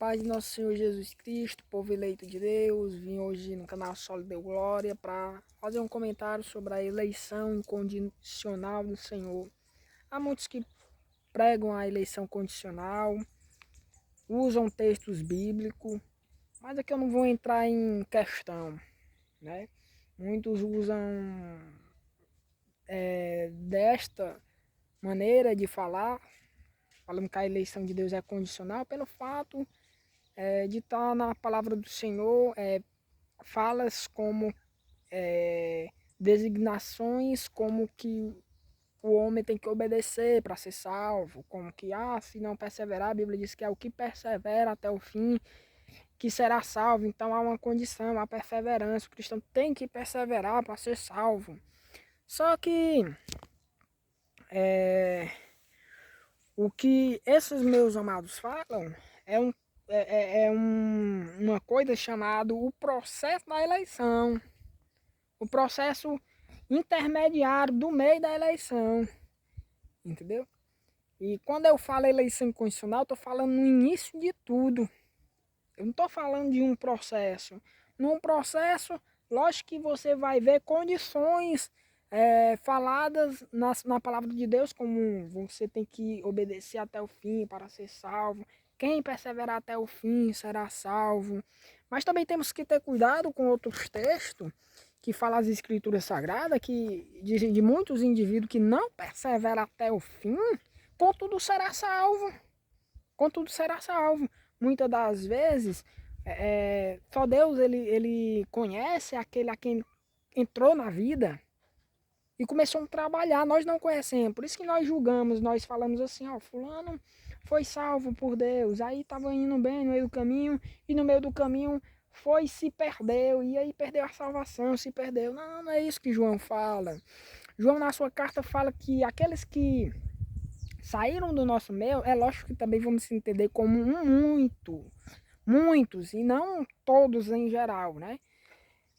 paz de nosso Senhor Jesus Cristo, povo eleito de Deus, vim hoje no canal Solo Deu Glória para fazer um comentário sobre a eleição incondicional do Senhor. Há muitos que pregam a eleição condicional, usam textos bíblicos, mas aqui eu não vou entrar em questão, né? Muitos usam desta maneira de falar, falando que a eleição de Deus é condicional pelo fato de estar na palavra do Senhor, falas como designações como que o homem tem que obedecer para ser salvo, como que se não perseverar, a Bíblia diz que é o que persevera até o fim que será salvo. Então há uma condição, a perseverança, o cristão tem que perseverar para ser salvo. Só que o que esses meus amados falam uma coisa chamada o processo da eleição, o processo intermediário do meio da eleição, entendeu? E quando eu falo eleição incondicional, estou falando no início de tudo. Eu não estou falando de um processo. Num processo, lógico que você vai ver condições faladas na palavra de Deus, como você tem que obedecer até o fim para ser salvo. Quem perseverar até o fim será salvo. Mas também temos que ter cuidado com outros textos que falam as escrituras sagradas, que dizem de muitos indivíduos que não perseveram até o fim, contudo será salvo. Contudo será salvo. Muitas das vezes, só Deus ele conhece aquele a quem entrou na vida e começou a trabalhar. Nós não conhecemos, por isso que nós julgamos, nós falamos assim, fulano foi salvo por Deus, aí estava indo bem no meio do caminho, e no meio do caminho se perdeu, e aí perdeu a salvação, se perdeu. Não, não é isso que João fala. João na sua carta fala que aqueles que saíram do nosso meio, é lógico que também vamos se entender como muitos, e não todos em geral, né?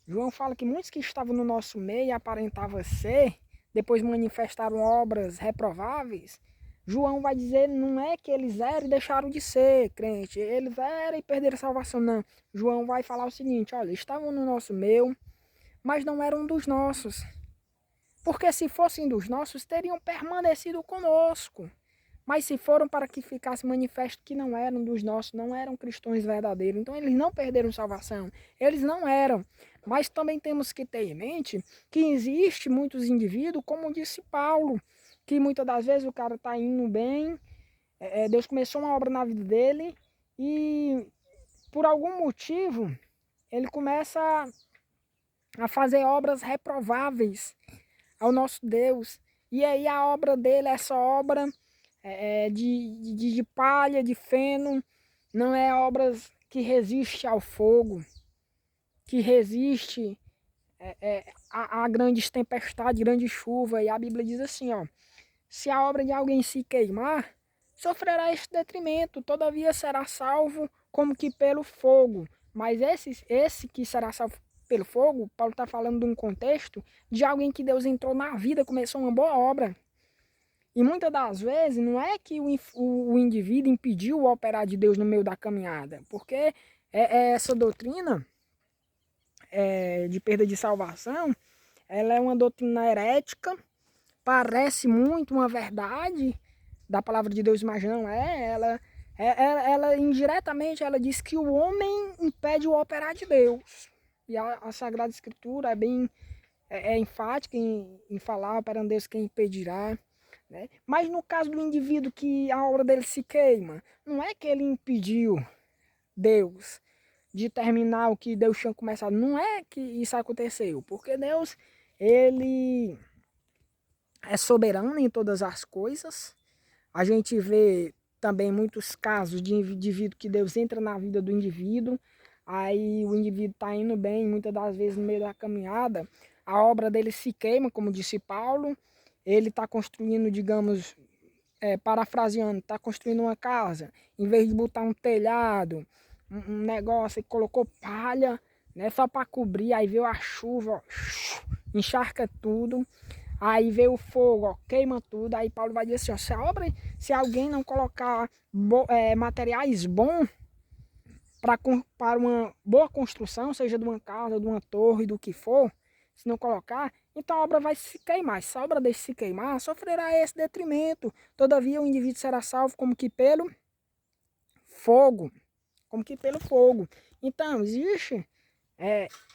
João fala que muitos que estavam no nosso meio e aparentavam ser, depois manifestaram obras reprováveis. João vai dizer, não é que eles eram e deixaram de ser crente, eles eram e perderam a salvação, não. João vai falar o seguinte, olha, estavam no nosso meio, mas não eram dos nossos. Porque se fossem dos nossos, teriam permanecido conosco. Mas se foram para que ficasse manifesto que não eram dos nossos, não eram cristãos verdadeiros. Então eles não perderam salvação, eles não eram. Mas também temos que ter em mente que existe muitos indivíduos, como disse Paulo, que muitas das vezes o cara está indo bem, Deus começou uma obra na vida dele e por algum motivo ele começa a fazer obras reprováveis ao nosso Deus. E aí a obra dele, essa obra de palha, de feno, não é obras que resiste ao fogo, que resiste a grandes tempestades, grande chuva. E a Bíblia diz assim, se a obra de alguém se queimar, sofrerá este detrimento, todavia será salvo como que pelo fogo. Mas esse que será salvo pelo fogo, Paulo está falando de um contexto de alguém que Deus entrou na vida, começou uma boa obra. E muitas das vezes não é que o indivíduo impediu o operar de Deus no meio da caminhada, porque essa doutrina de perda de salvação, ela é uma doutrina herética, parece muito uma verdade da palavra de Deus, mas não ela indiretamente ela diz que o homem impede o operar de Deus. E a Sagrada Escritura é bem enfática em falar, operando Deus quem impedirá. Né? Mas no caso do indivíduo que a obra dele se queima, não é que ele impediu Deus de terminar o que Deus tinha começado. Não é que isso aconteceu, porque Deus, ele é soberano em todas as coisas. A gente vê também muitos casos de indivíduo que Deus entra na vida do indivíduo, aí o indivíduo está indo bem, muitas das vezes no meio da caminhada, a obra dele se queima, como disse Paulo, ele está construindo, digamos, parafraseando, está construindo uma casa, em vez de botar um telhado, um negócio, e colocou palha, né, só para cobrir, aí veio a chuva, ó, encharca tudo, aí veio o fogo, ó, queima tudo, aí Paulo vai dizer assim, ó, se alguém não colocar materiais bons, para uma boa construção, seja de uma casa, de uma torre, do que for, se não colocar, então a obra vai se queimar. Se a obra deixa se queimar, sofrerá esse detrimento. Todavia o indivíduo será salvo como que pelo fogo. Como que pelo fogo. Então, existe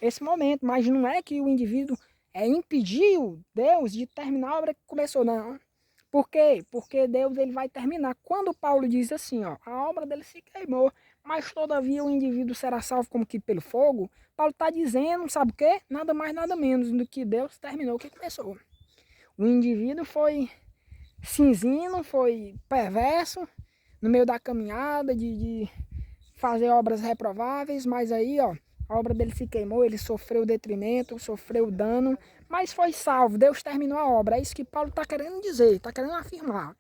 esse momento, mas não é que o indivíduo impediu Deus de terminar a obra que começou, não. Por quê? Porque Deus ele vai terminar. Quando Paulo diz assim, ó, a obra dele se queimou, mas todavia o indivíduo será salvo como que pelo fogo, Paulo está dizendo, sabe o quê? Nada mais, nada menos do que Deus terminou o que começou. O indivíduo foi cinzino, foi perverso, no meio da caminhada de fazer obras reprováveis, mas aí, ó, a obra dele se queimou, ele sofreu detrimento, sofreu dano, mas foi salvo, Deus terminou a obra. É isso que Paulo está querendo dizer, está querendo afirmar.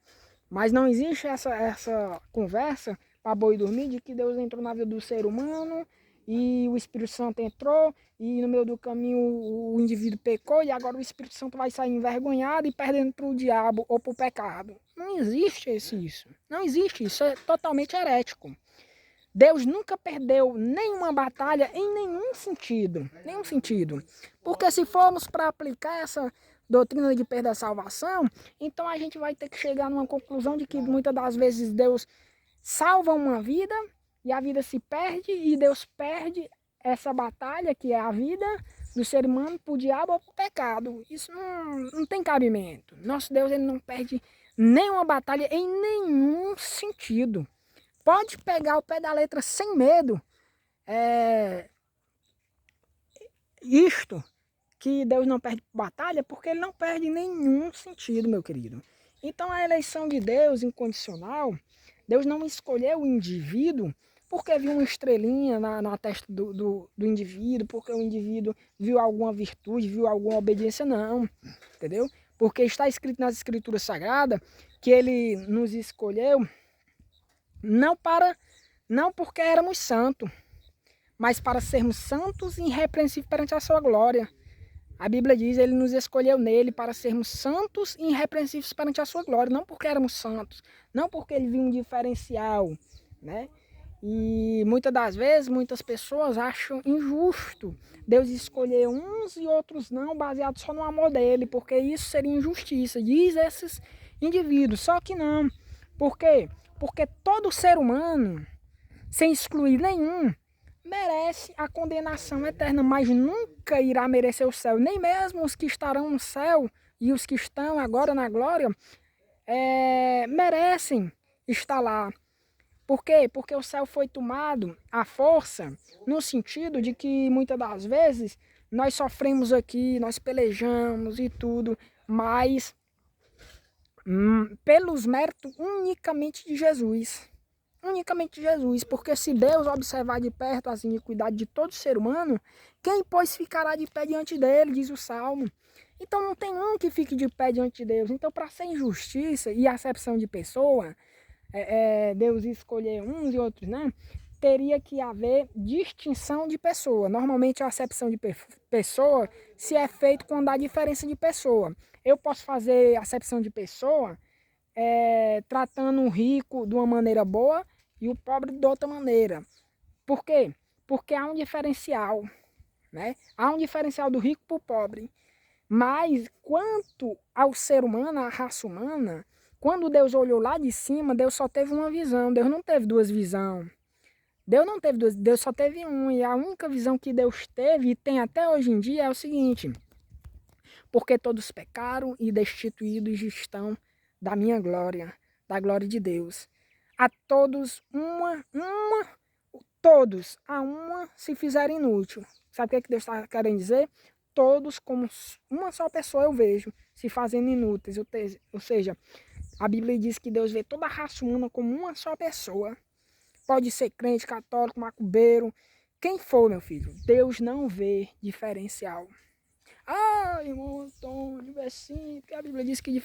Mas não existe essa conversa para boi dormir de que Deus entrou na vida do ser humano e o Espírito Santo entrou e no meio do caminho o indivíduo pecou e agora o Espírito Santo vai sair envergonhado e perdendo para o diabo ou para o pecado. Não existe isso. Não existe, isso é totalmente herético. Deus nunca perdeu nenhuma batalha em nenhum sentido. Nenhum sentido. Porque se formos para aplicar essa doutrina de perda da salvação, então a gente vai ter que chegar numa conclusão de que muitas das vezes Deus salva uma vida e a vida se perde e Deus perde essa batalha que é a vida do ser humano para o diabo ou para o pecado. Isso não tem cabimento. Nosso Deus ele não perde nenhuma batalha em nenhum sentido. Pode pegar o pé da letra sem medo. Isto que Deus não perde batalha porque ele não perde nenhum sentido, meu querido. Então a eleição de Deus incondicional, Deus não escolheu o indivíduo porque viu uma estrelinha na testa do indivíduo, porque o indivíduo viu alguma virtude, viu alguma obediência, não. Entendeu? Porque está escrito nas Escrituras Sagradas que ele nos escolheu não porque éramos santos, mas para sermos santos e irrepreensíveis perante a sua glória. A Bíblia diz, ele nos escolheu nele para sermos santos e irrepreensíveis perante a sua glória, não porque éramos santos, não porque ele viu um diferencial, né? E muitas das vezes, muitas pessoas acham injusto Deus escolher uns e outros não, baseado só no amor dele, porque isso seria injustiça, diz esses indivíduos, só que não. Por quê? Porque todo ser humano, sem excluir nenhum, merece a condenação eterna, mas nunca irá merecer o céu. Nem mesmo os que estarão no céu e os que estão agora na glória merecem estar lá. Por quê? Porque o céu foi tomado à força, no sentido de que muitas das vezes nós sofremos aqui, nós pelejamos e tudo, mas pelos méritos unicamente de Jesus. Unicamente de Jesus, porque se Deus observar de perto as iniquidades de todo ser humano, quem pois ficará de pé diante dele, diz o Salmo. Então não tem um que fique de pé diante de Deus. Então para ser injustiça e acepção de pessoa, Deus escolher uns e outros não, teria que haver distinção de pessoa. Normalmente a acepção de pessoa se é feito quando há diferença de pessoa. Eu posso fazer acepção de pessoa tratando o rico de uma maneira boa e o pobre de outra maneira. Por quê? Porque há um diferencial, né? Há um diferencial do rico para o pobre. Mas quanto ao ser humano, à raça humana, quando Deus olhou lá de cima, Deus só teve uma visão. Deus não teve duas visões. Deus não teve duas, Deus só teve uma. E a única visão que Deus teve e tem até hoje em dia é o seguinte: porque todos pecaram e destituídos estão da minha glória, da glória de Deus. A todos todos a uma se fizeram inútil. Sabe o que Deus está querendo dizer? Todos como uma só pessoa eu vejo se fazendo inúteis. Ou seja, a Bíblia diz que Deus vê toda a raça humana como uma só pessoa. Pode ser crente, católico, macumbeiro, quem for, meu filho. Deus não vê diferencial. Ah, irmão Antônio, versinho, porque a Bíblia diz que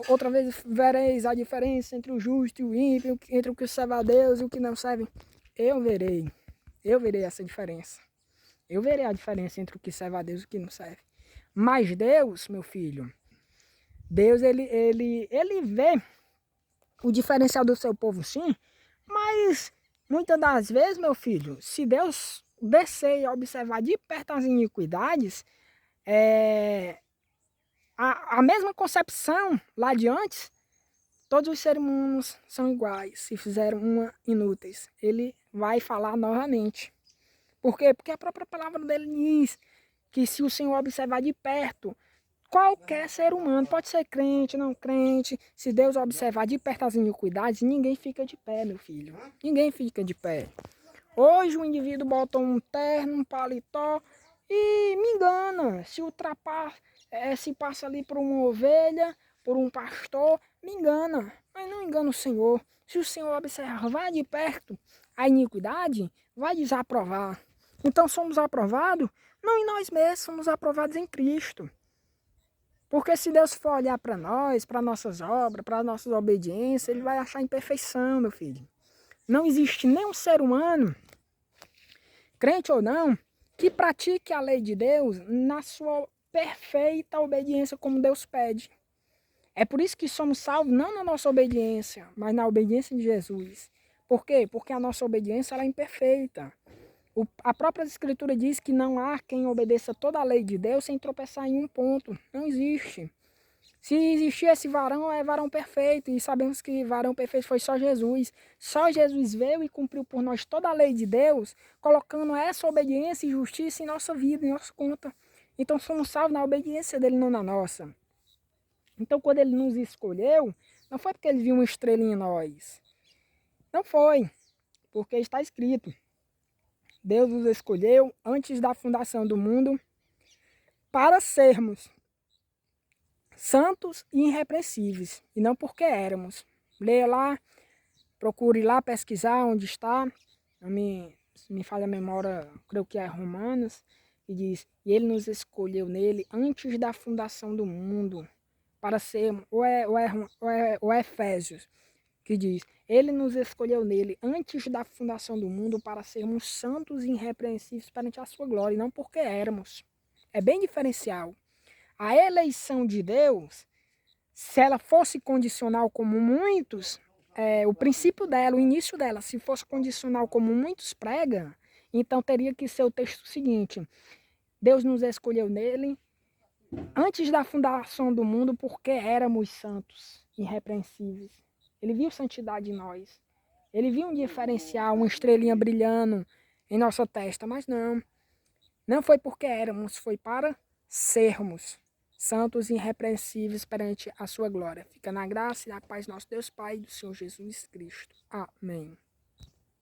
outra vez vereis a diferença entre o justo e o ímpio, entre o que serve a Deus e o que não serve. Eu verei essa diferença. Eu verei a diferença entre o que serve a Deus e o que não serve. Mas Deus, meu filho, Deus ele vê o diferencial do seu povo sim, mas Muitas das vezes, meu filho, se Deus descer e observar de perto as iniquidades, a mesma concepção lá de antes, todos os seres humanos são iguais, se fizeram uma inúteis. Ele vai falar novamente. Por quê? Porque a própria palavra dele diz que se o Senhor observar de perto, qualquer ser humano, pode ser crente, não crente, se Deus observar de perto as iniquidades, ninguém fica de pé, meu filho. Ninguém fica de pé. Hoje o indivíduo bota um terno, um paletó e me engana. Se ultrapassa, se passa ali por uma ovelha, por um pastor, me engana. Mas não engana o Senhor. Se o Senhor observar de perto a iniquidade, vai desaprovar. Então somos aprovados não em nós mesmos, somos aprovados em Cristo. Porque se Deus for olhar para nós, para nossas obras, para nossas obediências, Ele vai achar imperfeição, meu filho. Não existe nenhum ser humano, crente ou não, que pratique a lei de Deus na sua perfeita obediência como Deus pede. É por isso que somos salvos não na nossa obediência, mas na obediência de Jesus. Por quê? Porque a nossa obediência ela é imperfeita. A própria Escritura diz que não há quem obedeça toda a lei de Deus sem tropeçar em um ponto. Não existe. Se existir esse varão, é varão perfeito. E sabemos que varão perfeito foi só Jesus. Só Jesus veio e cumpriu por nós toda a lei de Deus, colocando essa obediência e justiça em nossa vida, em nossa conta. Então somos salvos na obediência dele, não na nossa. Então quando ele nos escolheu, não foi porque ele viu uma estrelinha em nós. Não foi. Porque está escrito. Deus nos escolheu antes da fundação do mundo para sermos santos e irrepreensíveis, e não porque éramos. Leia lá, procure lá pesquisar onde está, se me falha a memória, creio que é Romanos, e diz, e ele nos escolheu nele antes da fundação do mundo, para sermos, ou é Efésios, que diz, ele nos escolheu nele antes da fundação do mundo para sermos santos e irrepreensíveis perante a sua glória, e não porque éramos. É bem diferencial. A eleição de Deus, se ela fosse condicional como muitos, o princípio dela, o início dela, se fosse condicional como muitos pregam, então teria que ser o texto seguinte, Deus nos escolheu nele antes da fundação do mundo porque éramos santos, irrepreensíveis. Ele viu santidade em nós. Ele viu um diferencial, uma estrelinha brilhando em nossa testa, mas não. Não foi porque éramos, foi para sermos santos e irrepreensíveis perante a sua glória. Fica na graça e na paz do nosso Deus Pai e do Senhor Jesus Cristo. Amém.